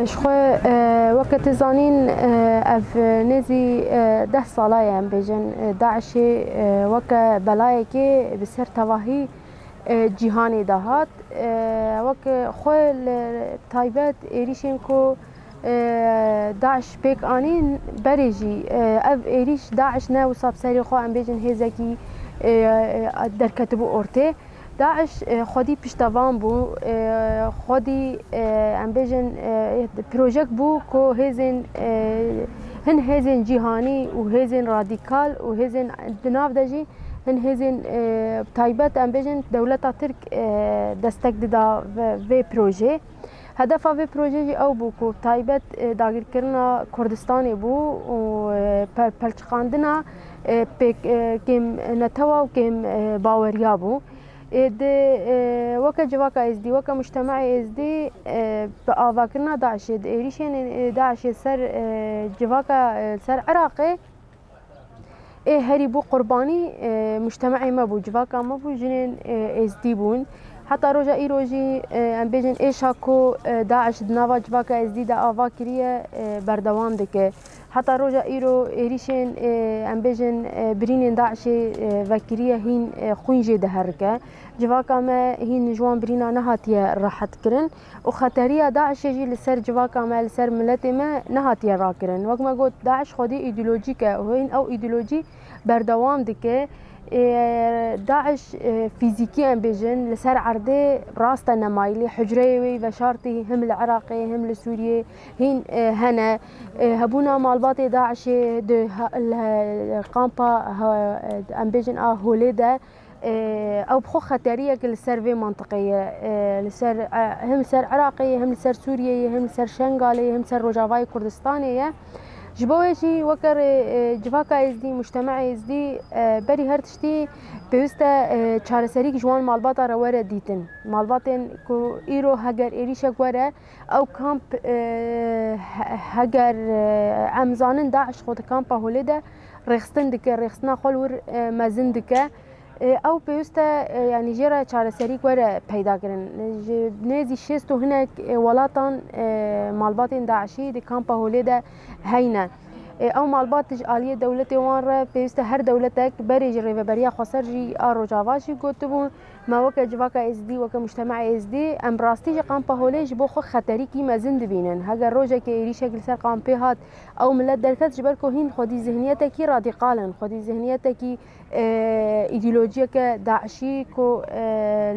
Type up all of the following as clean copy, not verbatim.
شخو وقت زانين اف نزي 10 ساله يعني بيجن داعشي وك بلايكي بسر تواهي جهاني دهات وك خو تايبت ايريشن كو داعش بيك انين بريجي اف ايريش داعش ناو صاب سري خو ام بيجن هيزكي در كتبو اورتي داعش خودی پشتوان بو خودی ام بیژن پروژه بو کو هن هزین جهانی و هزین رادیکال و هزین بناف دجی هن هزین تایبت ام بیژن دولت ترک دستک دا و پروژه هدف و پروژه جی او بو کو تایبت داگیر کرنا کردستانی بو و پلچخاندنا کم نتوا و کم باوریا بو وكا جواكا ازدي وكا مجتمع ازدي بآواكرنا داعش ايريشين داعش سر جواكا سر عراقي هري بو قرباني مجتمعي ما بو جواكا ما بو جنين ازدي بون حتى روجا اي روجي ام بيجن ايشاكو داعش دناوا جواكا ازدي دا آوا كريه بردوام دكه حتى روجا ايرو ايريشين ام بيجن برين داعش وكريه هين خوينجي دهركه جواكا ما هين جوان برينا نهاتيه راحت كرن وخطريه داعش يجي لسر جواكا ما لسر ملتي ما نهاتيه راكرن وقت ما قلت داعش خودي ايديولوجيكه وهين او ايديولوجي بردوام دكه داعش فيزيكي ام بيجن لسر عرضه راسته نمايلي حجريوي وشارتي هم العراقي هم السوري هين هنا هبونا مالباتي داعش القامبا ام بيجن هوليدا او بخو خطريه لسر في منطقيه لسر هم سر عراقي هم سر سوري هم سر شنغالي هم سر روجافاي كردستانيه جبويشي وكر جواكا ازدي مجتمع ازدي بري هرتشتي بيوستا چارسريك جوان مالباتا رواره ديتن مالباتن كو ايرو هگر ايريشك وره او كامب هگر عمزانن داعش خود كامبا هوليدا ريخستن دكه ريخستنا خلور مزن دكه او بيوستا يعني جرا چارسريك وره پیدا کرن نزي شستو هناك ولاتان مالباتن داعشي دي كامبا هوليدا هينا او مالبات آلية دولتي وان را بيوستا هر دولتك بريج ريفبريا خسرجي روجافاشي قوتبون ما وكا جواكا ازدي وكا مجتمع ازدي ام براستيجي قامبا هوليج بو خو خطري كي مازن دبينن هاگر روجا كي ايري شكل سر قامبي هات او ملت دركت جبركو هين خودي ذهنيتكي راديقالا خودي ذهنيتكي ايديولوجيا داعشي كو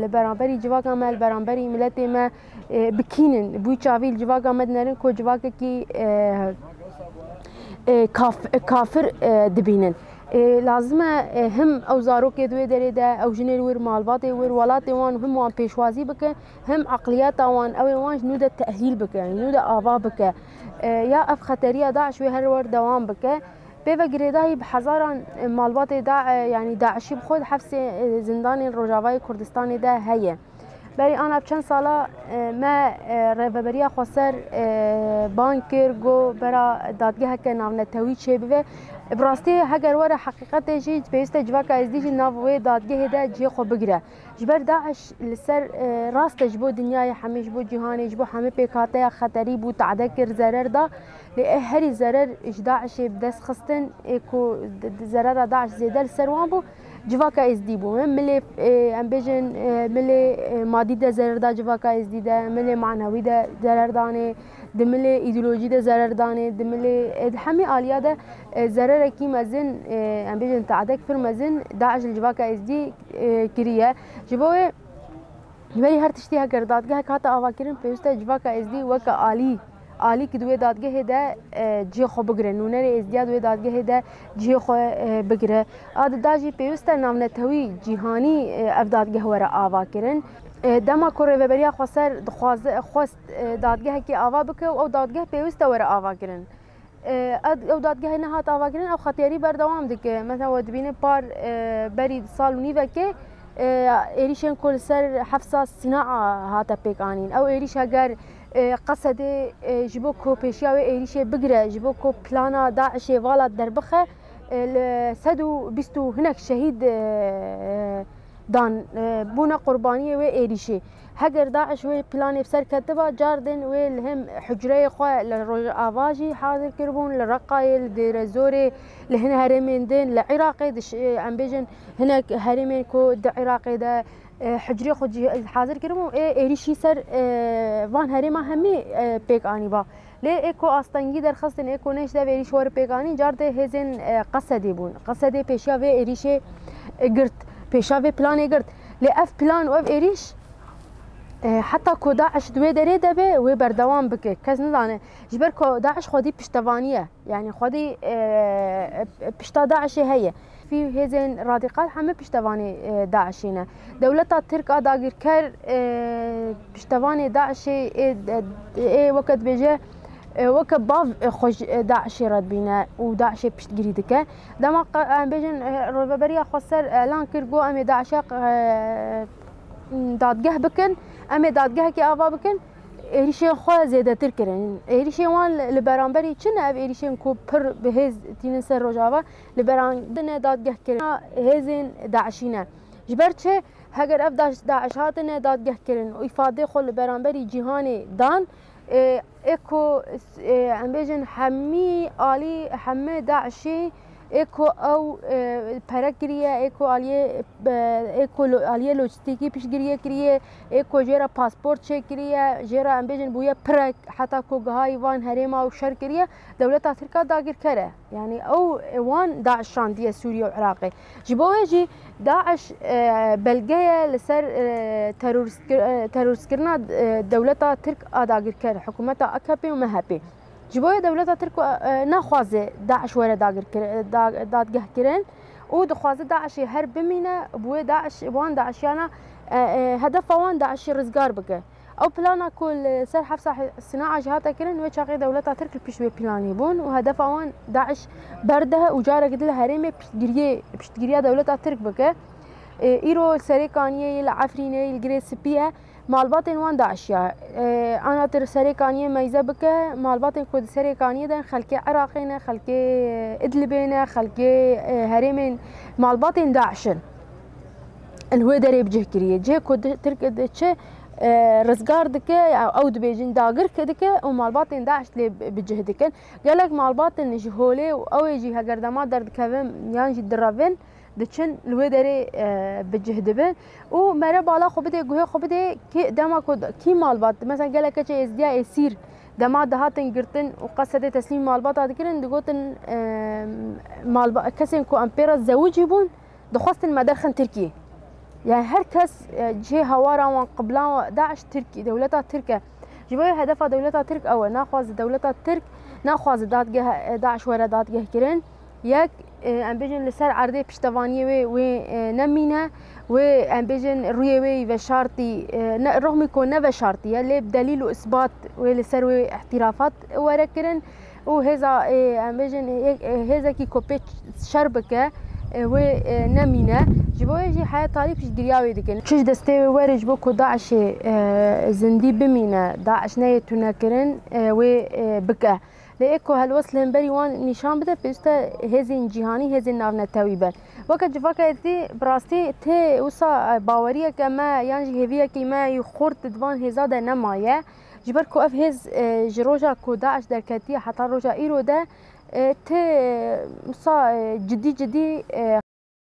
لبرانبري جواكا ما البرانبري ملتي ما بكينن بوي چاويل جواكا مدنرن كو جواكا كي كافر دبينن لازم هم او زاروك دوي دريده او جنر ور مالباتي ور ولاتي وان هم وان بيشوازي بك هم عقليات وان او وان نود التاهيل بك يعني نود اوا بك يا اف خطريه داعش هر ور دوام بك بيفا جريداي بحزارا مالباتي يعني داعشي بخود حبس زندان الرجاوي كردستاني ده هي بري انا بچند سالا ما رهبريا خسر بانكر جو برا دادگاه که ناو نتوی چه بوه براستی هگر ور حقیقت جی پیست جواکا از دیج ناو دادگاه ده جی خو بگره جبر داعش لسر راست جبو دنیای همه جبو جهانی جبو همه پیکاته خطری بو تعدکر ضرر دا هری ضرر داعش بدست خستن کو ضرر داعش زیده لسروان بو جواكا از دي بو ملي ام بيجن ملي مادي ده ضرر دا جواكا از دي ده ملي معنوي ده ضرر دانه د ملي ايديولوژي ده ضرر دانه د ملي همي اليا ده ضرر كي مزن ام بيجن تعدك في مزن داعش الجواكا از دي كريه جبوه ولی هر تشتی هر دادگاه کاتا آواکرین پیوسته جواکا از دي وكا عالی که دوی دادگاه ده جی خو بگره نونه ازدیاد دوی دادگاه ده جی خو بگره آد داجی پیوسته نامنتوی جیهانی اف دادگاه ورا آوا کرن دما کوره وبریا خسر خواست دادگاه کی آوا بکه او دادگاه پیوسته ورا آوا کرن او دادگاه نه هات آوا کرن او خطری بردوام دکه مثلا ودبینه پار بری سال نیو که ایریشن کل سر حفصه صناعه هاتا پیکانین او ایریش اگر قصد جبو کو پیشیاوی ایریشه بگره جبو کو پلانا داعش والا دربخه 120 هناك شهيد دان بونا قربانیه و ایریشه هگر داعش و پلان بسر کتبا جاردن و لهم حجره خواه لروج آواجی حاضر کربون لرقای دیر زوری لهن هرمین دن لعراقی دش ام بیجن هناك هرمین کو د عراقی ده حجره خود حاضر کربون ایریشی سر وان هرما همی پیک آنی با لی اکو آستانگی درخواستن اکو نش ده ایریش ور پیک آنی جارده هزین قصدی بون قصدی پیشیا و ایریش گرت پیشا و پلان گرت لی اف پلان و اف ایریش حتى كو داعش دوي دري دبي و بردوام بك كز ندانه جبر كو داعش خودي پشتوانيه يعني خودي پشتا داعش هي في هزين رادقات همه پشتواني داعشينه دولتا ترك اداغير كر پشتواني داعش وقت بيجه وقت باف خوش داعش رد بينا وداعش پشتگيري دكه دما بيجن روبريا خسر اعلان كرغو ام داعش دادگه بکن اما دادگه که آوا بکن ایریشین خواه زیاده تر کرن ایریشین وان لبرانبری چنه او ایریشین کو پر به هز تینن سر روجاوا لبراندن دادگه کرن هزین داعشینه جبر چه هگر اف داعش هاتنه دادگه کرن و افاده خو لبرانبری جهانی دان اکو ام بیجن همی آلی همه داعشی اکو او پرکریه اکو آلیه لوجستیکی پیشگیری کریه اکو جرا پاسپورت چه کریه جرا ام بیجن بویا پرک حتی کو گهای وان هریما و شر کریه دولت ترکا داگیر کره یعنی او وان داعش شاندیه سوریه و عراقی جبوه جی داعش بلگه لسر تروریست کرنا دولت ترک داگیر کره حکومت اکپی و مهپی جبوی دولت ترک نخوازه داعش وره دادگه کرن و دخوازه داعش هر بمینه بوی داعش وان داعشیانا هدف وان داعش رزگار بگه او پلانا کل سر حفصه صناعه جهاتا کرن و چاقی دولت ترک پیشوی پلانی بون و هدف وان داعش برده و جاره گدل هرمه پشتگیریه دولت ترک بگه ایرو سریکانیه العفرینه الگری سپیه مالباتن وان داعشيا انا تر سريكانيه ميزه بك مالباتن كود سريكانيه دن خلكي عراقينا خلكي ادلبينا خلكي هرمين مالباتن داعشن الهو دري بجه كريه جه كود ترك دچه رزگار دکه او دبیجن داگر کدکه و مالباتن داعش لی بجه دکن قالك مالباتن جهوله او يجي هگردما درد كوم يعني دراون دچن لوی دری بجه دبن و مره بالا خو بده گوه خو بده کی دما کو کی مالبات مثلا قالك چه ازدیا اسیر دما دهاتن گرتن و قصد تسلیم مالبات دکرن دگوتن مالبات کسین کو امپیرا زوج بون دخواستن مدرخن ترکیه يعني هر كس جه هوارا وان قبلا داعش تركي دولتها تركيا جبوي هدفها دولتها ترك او ناخذ دولتها ترك ناخذ دادگه داعش ورا دادگه كرن يك ام بيجن لسر عرضي پشتوانيه و نمينه و ام بيجن روي و شرطي رغم يكون نو شرطي اللي بدليل واثبات ولسر و اعترافات ورا كرن وهذا ام بيجن هذا كي كوبيت شربكه و نمينه جبوي جي حياة طالب شي جرياوي دكن شش دستي ورج بو داعش زندي بمينه داعش نيتو كرن و بكه ليكو هالوصل بري وان نشان بده بيستا هزين جهاني هزين ناف نتاويبن وقت جفاكتي براستي تي وصا باوريه كما يعني هيفيه كيما يخورت دوان هزاده نمايه جبركو اف هز جروجا كو داعش دركتي حتى روجا ايرو ده تي وصا جدي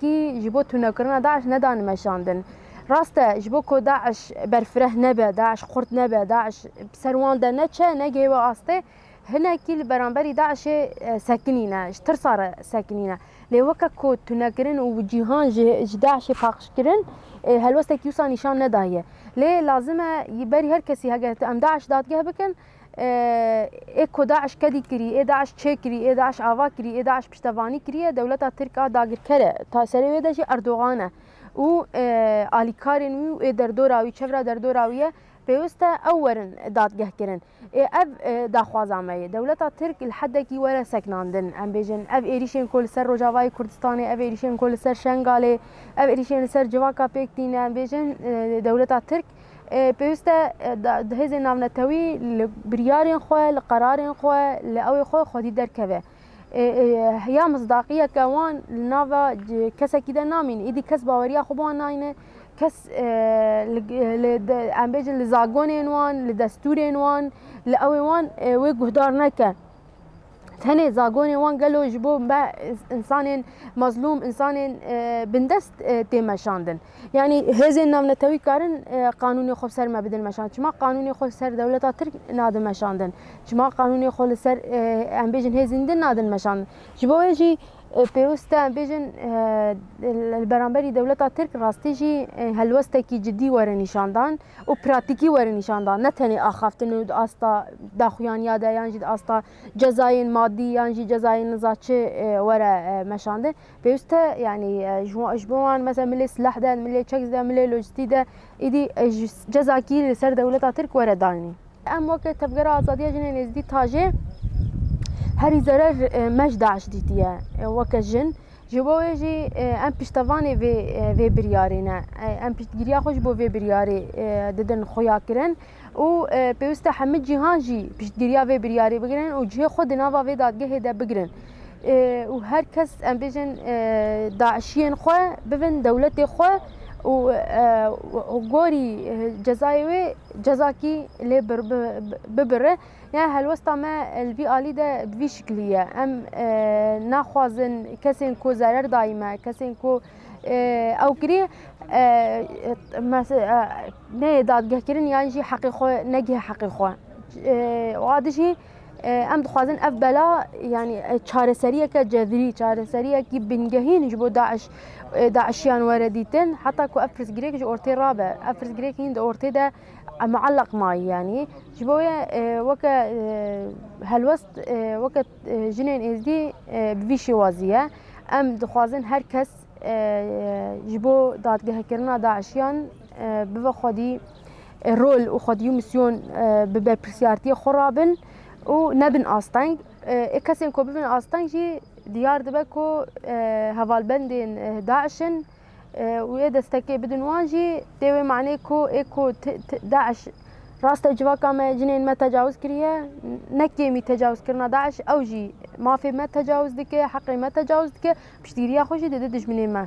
كي جبو تنكرنا داعش ندان مشاندن راسته جبو كو داعش برفره نبه داعش خورت نبه داعش بسروان ده نچه نگه و آسته هنا كي برانبري داعش ساكنينه اشتر صار ساكنينه لوكا كو تنكرن وجيهان داعش فاقش كرن هلوستك يوصا نشان ندايه ليه لازمه يبري هر كسي هاجه ام داعش دادگه بكن اكو داعش كدي كري اي داعش تشكري اي داعش آوا كري اي داعش پشتواني كري دولتا تركا داگر كره تا سري ودا شي اردوغانه و اليكارن و دردوراوي چفرا دردوراويه بيوستا اورن دادگه كرن اف داخوازامه دولتا ترك الحدكي ولا سكناندن ام بيجن اف ايريشن كل سر روجاواي كردستاني اف ايريشن كل سر شنغالي اف ايريشن سر جواكا بيكتين ام بيجن دولتا ترك بيوستا هزين ناونتوي لبريارين خو لقرارين خو لاوي خو خدي دركبه هيا مصداقية كوان لنافا كسا كده نامين إيدي كس باوريا خوبان ناينه كس ام بيجن لزاغونين وان لدستورين وان لأوي وي جهدار نكا تهني زاغوني وان قالوا جبو با انسان مظلوم انسان بندست تيمشاندن يعني هزين نام نتوي كارن قانوني خو سر ما بدل مشان ما قانوني خو سر دولتا ترك نادن مشاندن ما قانوني خو سر ام بيجن هزين دن نادن مشان جبو يجي بيوستا بيجن البرامبري دولتا ترك راستيجي هلوستكي جدي ور نشاندان و براتيكي ور نشاندان نتني اخافتن استا داخوان يادا يانجي استا جزاين مادي يانجي جزاين نزاتشي ور مشانده بيوستا يعني جبوان مثلا ملي سلاح ده ملي تشيكس ده ملي لوجستي ده ايدي جزاكي لسر دولتا ترك ور داني ام وقت تبقرا ازاديه جنين ازدي تاجي هري زرار مش داعش ديتيا وكجن جبوه جي ام بيشتواني في بريارينا ام بيشتغيريا خوش بو في برياري ددن خويا كرن و بيوستا حمد جيهان جي بيشتغيريا في برياري بگرن و جي خود نافا في دادگه ده بگرن و هر کس ام بيجن داعشين خو ببن دولتي خو و غوري جزايوي جزاكي لي ببره يعني هالوسطى ما الفي آلي ده بفي شكلية ام ناخوازن كسين كو زرر دايما كسين كو او كري نه دادگه کرن يعني جي حقيقو نجه حقيقو وعادشي ام دخوازن اف بلا يعني چارەسەریە کە جەذری چارەسەریەکی بنگەهین ji بۆ داعشیان وەرەدیتن حتا ku ev pirsgirêk ji ortê rabe ev pirsgirêk hîn di ortê de معلق ماي يعني ji bo weke helwest weke jinên êzdî bi vî şêwaziye em dixwazin her kes ji bo dadgehekirina daişiyan bibe xwedî rol û xwedî û misyon bi berpirsiyartiyê xwe rabin û nebin asteng kesên ku bibin asteng jî diyar dibe ku hevalbendên daişin û ê destekê bidin wan jî tê wê manê ku ê ku daeş rasta civaka me cinên me tecawüz kiriye nekê mî tecawüzkirina daeş ew jî mafê me tecawüz dike heqê me tecawüz dike piştgiriya xwe jî dide dijminê me